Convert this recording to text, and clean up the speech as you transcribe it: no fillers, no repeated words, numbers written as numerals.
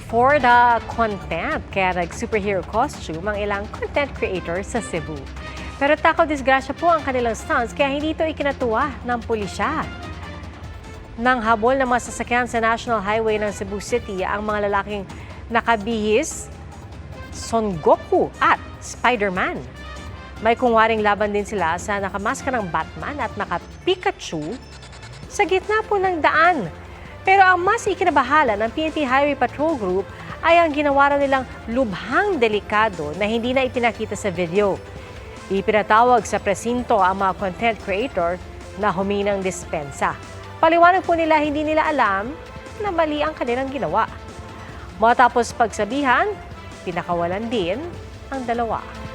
for the content. Kaya nag-superhero costume ang ilang content creators sa Cebu. Pero takaw disgrasya po ang kanilang stunts kaya hindi ito ikinatuwa ng pulisya. Nang habol ng mga sasakyan sa National Highway ng Cebu City ang mga lalaking nakabihis, Son Goku at Spider-Man. May kungwaring laban din sila sa nakamaska ng Batman at naka-Pikachu sa gitna po ng daan. Pero ang mas ikinabahala ng PNP Highway Patrol Group ay ang ginawa nilang lubhang delikado na hindi na ipinakita sa video. Ipinatawag sa presinto ang mga content creator na humingi ng dispensa. Paliwanag po nila hindi nila alam na mali ang kanilang ginawa. Matapos pagsabihan, pinakawalan din ang dalawa.